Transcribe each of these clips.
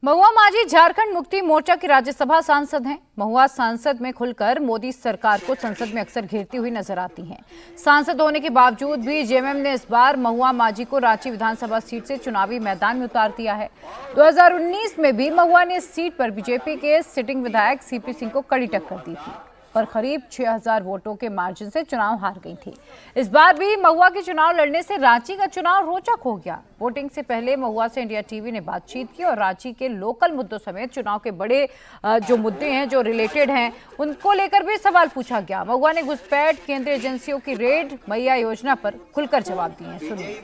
महुआ माझी झारखंड मुक्ति मोर्चा की राज्यसभा सांसद हैं। महुआ सांसद में खुलकर मोदी सरकार को संसद में अक्सर घेरती हुई नजर आती हैं। सांसद होने के बावजूद भी जेएमएम ने इस बार महुआ माझी को रांची विधानसभा सीट से चुनावी मैदान में उतार दिया है। 2019 में भी महुआ ने इस सीट पर बीजेपी के सिटिंग विधायक सीपी सिंह को कड़ी टक्कर दी थी, पर करीब 6000 वोटों के मार्जिन से चुनाव हार गई थी। इस बार भी महुआ के चुनाव लड़ने से रांची का चुनाव रोचक हो गया। वोटिंग से पहले महुआ से इंडिया टीवी ने बातचीत की और रांची के लोकल मुद्दों समेत चुनाव के बड़े जो मुद्दे हैं, जो रिलेटेड हैं, उनको लेकर भी सवाल पूछा गया। महुआ ने घुसपैठ, केंद्रीय एजेंसियों की रेड, मैया योजना पर खुलकर जवाब दिए। सुनिए।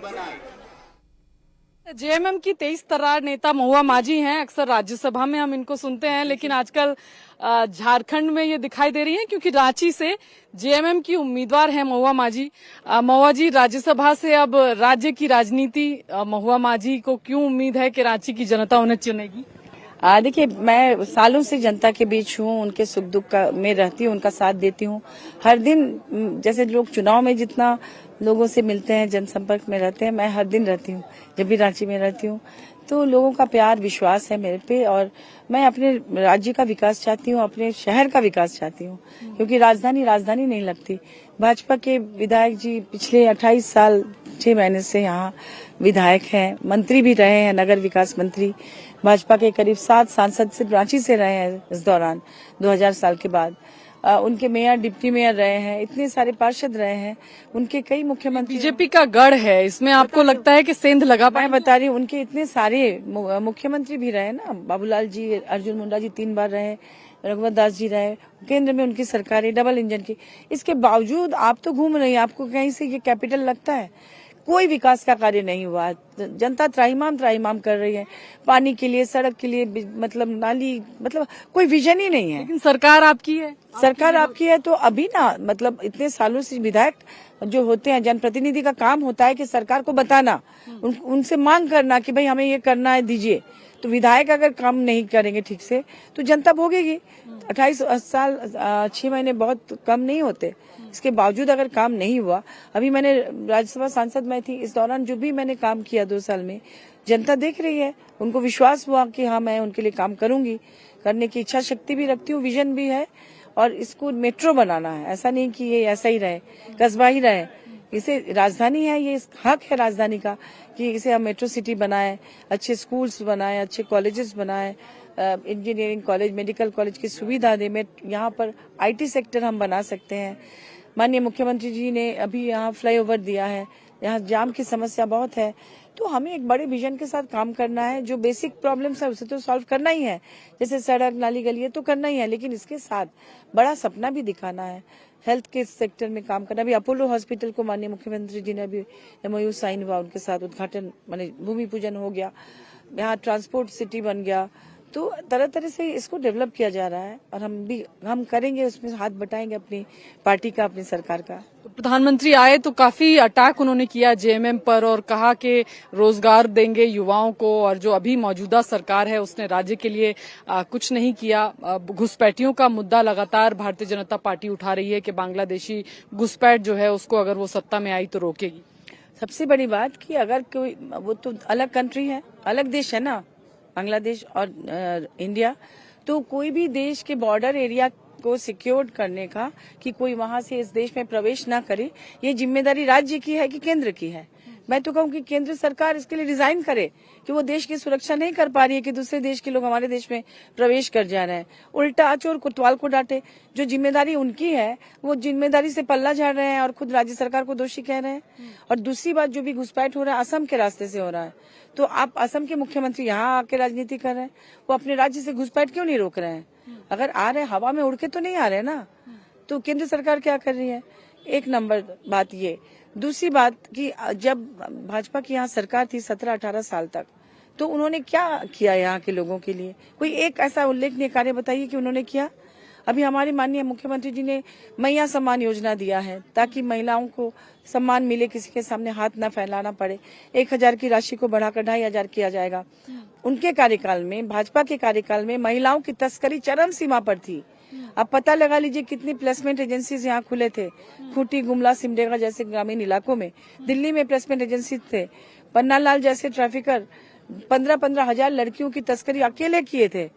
जेएमएम की 23 तर्रार नेता महुआ माझी हैं। अक्सर राज्यसभा में हम इनको सुनते हैं, लेकिन आजकल झारखंड में ये दिखाई दे रही हैं क्योंकि रांची से जेएमएम की उम्मीदवार हैं महुआ माझी। महुआ जी, राज्यसभा से अब राज्य की राजनीति, महुआ माझी को क्यों उम्मीद है कि रांची की जनता उन्हें चुनेगी? देखिए, मैं सालों से जनता के बीच हूँ, उनके सुख दुख में रहती हूँ, उनका साथ देती हूँ। हर दिन जैसे लोग चुनाव में जितना लोगों से मिलते हैं, जनसंपर्क में रहते हैं, मैं हर दिन रहती हूँ। जब भी रांची में रहती हूँ तो लोगों का प्यार, विश्वास है मेरे पे, और मैं अपने राज्य का विकास चाहती हूँ, अपने शहर का विकास चाहती हूँ, क्योंकि राजधानी नहीं लगती। भाजपा के विधायक जी पिछले 28 साल 6 महीने से यहाँ विधायक हैं, मंत्री भी रहे हैं, नगर विकास मंत्री। भाजपा के करीब 7 सांसद सिर्फ रांची से रहे हैं इस दौरान, 2000 साल के बाद। उनके मेयर, डिप्टी मेयर रहे हैं, इतने सारे पार्षद रहे हैं, उनके कई मुख्यमंत्री। बीजेपी का गढ़ है, इसमें आपको लगता है कि सेंध लगा पाए? मैं बता रही हूँ, उनके इतने सारे मुख्यमंत्री भी रहे ना, बाबूलाल जी, अर्जुन मुंडा जी 3 बार रहे, रघुवर दास जी रहे, केंद्र में उनकी सरकारें डबल इंजन की। इसके बावजूद आप तो घूम रही हैं, आपको कहीं से ये कैपिटल लगता है? कोई विकास का कार्य नहीं हुआ। जनता त्राहिमाम कर रही है, पानी के लिए, सड़क के लिए, मतलब नाली, मतलब कोई विजन ही नहीं है। लेकिन सरकार आपकी है। सरकार आपकी है तो अभी ना, मतलब इतने सालों से विधायक जो होते हैं, जनप्रतिनिधि का काम होता है कि सरकार को बताना, उनसे मांग करना कि भाई हमें ये करना है, दीजिए। तो विधायक अगर काम नहीं करेंगे ठीक से तो जनता भोगेगी। 28 साल 6 महीने बहुत कम नहीं होते। इसके बावजूद अगर काम नहीं हुआ, अभी मैंने राज्यसभा सांसद में थी, इस दौरान जो भी मैंने काम किया 2 साल में, जनता देख रही है, उनको विश्वास हुआ कि हाँ, मैं उनके लिए काम करूंगी, करने की इच्छा शक्ति भी रखती हूँ, विजन भी है, और इसको मेट्रो बनाना है। ऐसा नहीं कि ये ऐसा ही रहे, कस्बा ही रहे। इसे राजधानी है, ये हक है राजधानी का कि इसे हम मेट्रो सिटी बनाए, अच्छे स्कूल्स बनाए, अच्छे कॉलेजेस बनाए, इंजीनियरिंग कॉलेज, मेडिकल कॉलेज की सुविधा दे। यहाँ पर आईटी सेक्टर हम बना सकते हैं। माननीय मुख्यमंत्री जी ने अभी यहाँ फ्लाईओवर दिया है, यहाँ जाम की समस्या बहुत है, तो हमें एक बड़े विजन के साथ काम करना है। जो बेसिक प्रॉब्लम्स है उसे तो सॉल्व करना ही है, जैसे सड़क, नाली, गली, तो करना ही है, लेकिन इसके साथ बड़ा सपना भी दिखाना है। हेल्थ के सेक्टर में काम करना। अभी अपोलो हॉस्पिटल को माननीय मुख्यमंत्री जी ने अभी MOU साइन हुआ, उनके साथ उद्घाटन, माने भूमि पूजन हो गया। यहाँ ट्रांसपोर्ट सिटी बन गया। तो तरह तरह से इसको डेवलप किया जा रहा है, और हम करेंगे, उसमें हाथ बटाएंगे अपनी पार्टी का, अपनी सरकार का। तो प्रधानमंत्री आए तो काफी अटैक उन्होंने किया जेएमएम पर, और कहा कि रोजगार देंगे युवाओं को, और जो अभी मौजूदा सरकार है उसने राज्य के लिए कुछ नहीं किया। घुसपैठियों का मुद्दा लगातार भारतीय जनता पार्टी उठा रही है कि बांग्लादेशी घुसपैठ जो है उसको अगर वो सत्ता में आई तो रोकेगी। सबसे बड़ी बात कि अगर कोई, वो तो अलग कंट्री है, अलग देश है ना, बांग्लादेश और इंडिया, तो कोई भी देश के बॉर्डर एरिया को सिक्योर करने का, कि कोई वहां से इस देश में प्रवेश ना करे, ये जिम्मेदारी राज्य की है कि केंद्र की है? मैं तो कहूँ कि केंद्र सरकार इसके लिए डिजाइन करे कि वो देश की सुरक्षा नहीं कर पा रही है कि दूसरे देश के लोग हमारे देश में प्रवेश कर जा रहे हैं। उल्टा चोर कोतवाल को डांटे। जो जिम्मेदारी उनकी है, वो जिम्मेदारी से पल्ला झाड़ रहे हैं और खुद राज्य सरकार को दोषी कह रहे हैं। और दूसरी बात, जो भी घुसपैठ हो रहा है असम के रास्ते से हो रहा है, तो आप असम के मुख्यमंत्री यहाँ आके राजनीति कर रहे हैं, वो अपने राज्य से घुसपैठ क्यों नहीं रोक रहे हैं? अगर आ रहे, हवा में उड़ के तो नहीं आ रहे ना, तो केंद्र सरकार क्या कर रही है? एक नंबर बात ये। दूसरी बात कि जब भाजपा की यहाँ सरकार थी 17-18 साल तक, तो उन्होंने क्या किया यहाँ के लोगों के लिए? कोई एक ऐसा उल्लेखनीय कार्य बताइए कि उन्होंने किया। अभी हमारे माननीय मुख्यमंत्री जी ने मैया सम्मान योजना दिया है, ताकि महिलाओं को सम्मान मिले, किसी के सामने हाथ न फैलाना पड़े। 1000 की राशि को बढ़ाकर 2500 किया जाएगा। उनके कार्यकाल में, भाजपा के कार्यकाल में, महिलाओं की तस्करी चरम सीमा पर थी। अब पता लगा लीजिए कितनी प्लेसमेंट एजेंसीज यहाँ खुले थे, खूंटी, गुमला, सिमडेगा जैसे ग्रामीण इलाकों में। दिल्ली में प्लेसमेंट एजेंसी थे, पन्नालाल जैसे ट्रैफिकर 15-15 हजार लड़कियों की तस्करी अकेले किए थे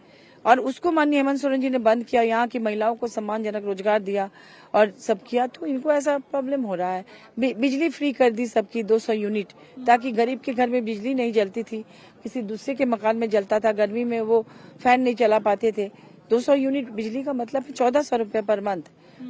और उसको माननीय हेमंत सोरेन जी ने बंद किया, यहाँ की महिलाओं को सम्मानजनक रोजगार दिया और सब किया, तो इनको ऐसा प्रॉब्लम हो रहा है। बिजली फ्री कर दी सबकी 200 यूनिट, ताकि गरीब के घर में बिजली नहीं जलती थी, किसी दूसरे के मकान में जलता था, गर्मी में वो फैन नहीं चला पाते थे। 200 यूनिट बिजली का मतलब 1400 रुपए पर मंथ,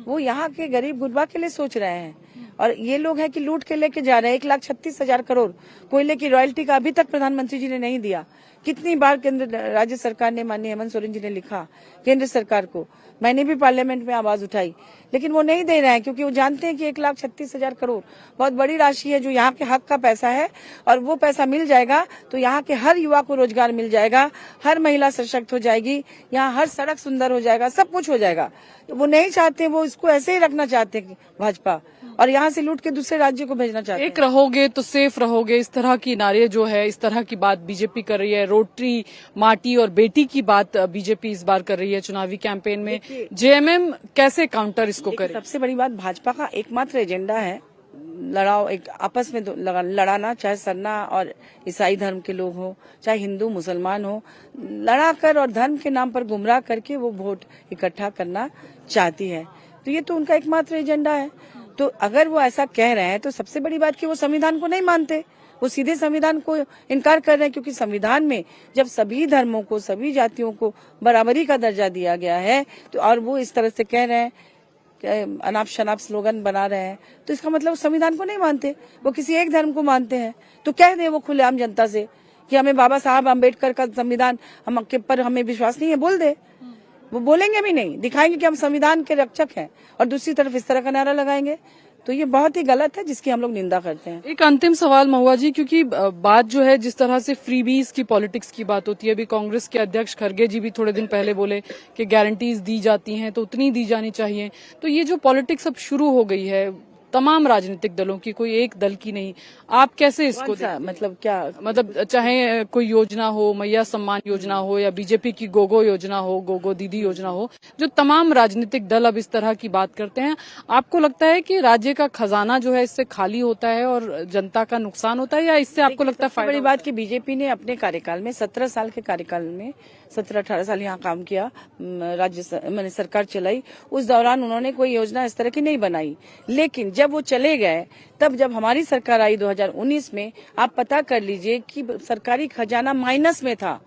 वो यहाँ के गरीब गुरबा के लिए सोच रहे हैं। और ये लोग हैं कि लूट के लेके जा रहे हैं। 1,36,000 करोड़ कोयले की रॉयल्टी का अभी तक प्रधानमंत्री जी ने नहीं दिया। कितनी बार केंद्र राज्य सरकार ने, माननीय हेमंत सोरेन जी ने लिखा केंद्र सरकार को, मैंने भी पार्लियामेंट में आवाज उठाई, लेकिन वो नहीं दे रहे हैं, क्योंकि वो जानते हैं कि 1,36,000 करोड़ बहुत बड़ी राशि है जो यहाँ के हक का पैसा है, और वो पैसा मिल जाएगा तो यहाँ के हर युवा को रोजगार मिल जाएगा, हर महिला सशक्त हो जाएगी, यहाँ हर सड़क सुंदर हो जाएगा, सब कुछ हो जाएगा। तो वो नहीं चाहते, वो इसको ऐसे ही रखना चाहते हैं भाजपा, और यहाँ से लूट के दूसरे राज्यों को भेजना चाहते हैं। एक रहोगे तो सेफ रहोगे, इस तरह की नारे जो है, इस तरह की बात बीजेपी कर रही है। रोटी, माटी और बेटी की बात बीजेपी इस बार कर रही है चुनावी कैंपेन में। जेएमएम कैसे काउंटर इसको करे? सबसे बड़ी बात, भाजपा का एकमात्र एजेंडा है लड़ाओ, एक आपस में लड़ाना, चाहे सरना और ईसाई धर्म के लोग हो, चाहे हिंदू मुसलमान हो, लड़ाकर और धर्म के नाम पर गुमराह करके वो वोट इकट्ठा करना चाहती है। तो ये तो उनका एकमात्र एजेंडा है। तो अगर वो ऐसा कह रहे हैं तो सबसे बड़ी बात कि वो संविधान को नहीं मानते, वो सीधे संविधान को इनकार कर रहे हैं, क्योंकि संविधान में जब सभी धर्मों को, सभी जातियों को बराबरी का दर्जा दिया गया है, तो और वो इस तरह से कह रहे हैं, अनाप शनाप स्लोगन बना रहे हैं, तो इसका मतलब वो संविधान को नहीं मानते, वो किसी एक धर्म को मानते हैं। तो कह दे वो खुलेआम जनता से कि हमें बाबा साहब अम्बेडकर का संविधान हम के पर हमें विश्वास नहीं है, बोल दे। वो बोलेंगे भी नहीं, दिखाएंगे कि हम संविधान के रक्षक हैं, और दूसरी तरफ इस तरह का नारा लगाएंगे, तो ये बहुत ही गलत है, जिसकी हम लोग निंदा करते हैं। एक अंतिम सवाल महुआ जी, क्योंकि बात जो है, जिस तरह से फ्रीबीज की पॉलिटिक्स की बात होती है, अभी कांग्रेस के अध्यक्ष खरगे जी भी थोड़े दिन पहले बोले कि गारंटीज दी जाती हैं तो उतनी दी जानी चाहिए। तो ये जो पॉलिटिक्स अब शुरू हो गई है तमाम राजनीतिक दलों की, कोई एक दल की नहीं, आप कैसे इसको मतलब क्या, मतलब चाहे कोई योजना हो, मैया सम्मान योजना हो, या बीजेपी की गोगो योजना हो, गोगो दीदी योजना हो, जो तमाम राजनीतिक दल अब इस तरह की बात करते हैं, आपको लगता है कि राज्य का खजाना जो है इससे खाली होता है और जनता का नुकसान होता है, या इससे आपको लगता है फायदा? बड़ी बात कि बीजेपी ने अपने कार्यकाल में 17 साल के कार्यकाल में 17-18 साल यहाँ काम किया, मैंने सरकार चलाई, उस दौरान उन्होंने कोई योजना इस तरह की नहीं बनाई। लेकिन जब वो चले गए, तब जब हमारी सरकार आई 2019 में, आप पता कर लीजिए कि सरकारी खजाना माइनस में था।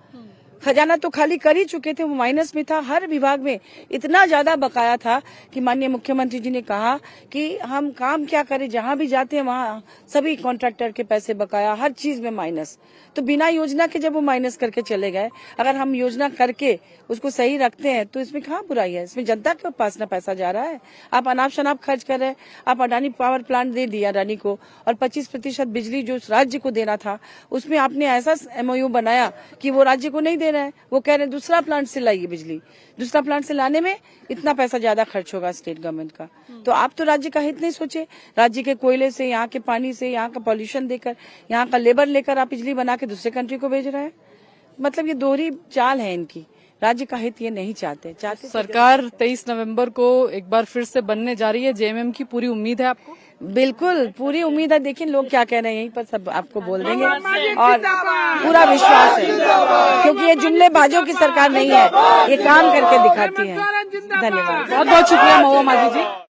खजाना तो खाली कर ही चुके थे, वो माइनस में था। हर विभाग में इतना ज्यादा बकाया था कि माननीय मुख्यमंत्री जी ने कहा कि हम काम क्या करें, जहां भी जाते हैं वहां सभी कॉन्ट्रैक्टर के पैसे बकाया, हर चीज में माइनस। तो बिना योजना के जब वो माइनस करके चले गए, अगर हम योजना करके उसको सही रखते हैं तो इसमें कहाँ बुराई है? इसमें जनता के पास ना पैसा जा रहा है, आप अनाप शनाप खर्च कर रहे हैं। आप अडानी पावर प्लांट दे दिया अडानी को, और 25% बिजली जो राज्य को देना था, उसमें आपने ऐसा MOU बनाया कि वो राज्य को नहीं दे रहे हैं। वो कह रहे हैं दूसरा प्लांट से लाइए बिजली, दूसरा प्लांट से लाने में इतना पैसा ज्यादा खर्च होगा स्टेट गवर्नमेंट का। तो आप तो राज्य का हित नहीं सोचे, राज्य के कोयले से, यहाँ के पानी से, यहाँ का पॉल्यूशन देकर, यहाँ का लेबर लेकर आप बिजली बना के दूसरे कंट्री को भेज रहे हैं। मतलब ये दोहरी चाल है इनकी, राज्य का हित ये नहीं चाहते। सरकार 23 नवंबर को एक बार फिर से बनने जा रही है, जेएमएम की पूरी उम्मीद है आपको? बिल्कुल पूरी उम्मीद है। देखिए लोग क्या कह रहे हैं, यहीं पर सब आपको बोल देंगे, और पूरा विश्वास है, क्योंकि ये जुमलेबाजों की सरकार नहीं है, ये काम करके दिखाती है। धन्यवाद, बहुत बहुत शुक्रिया महुआ माझी जी।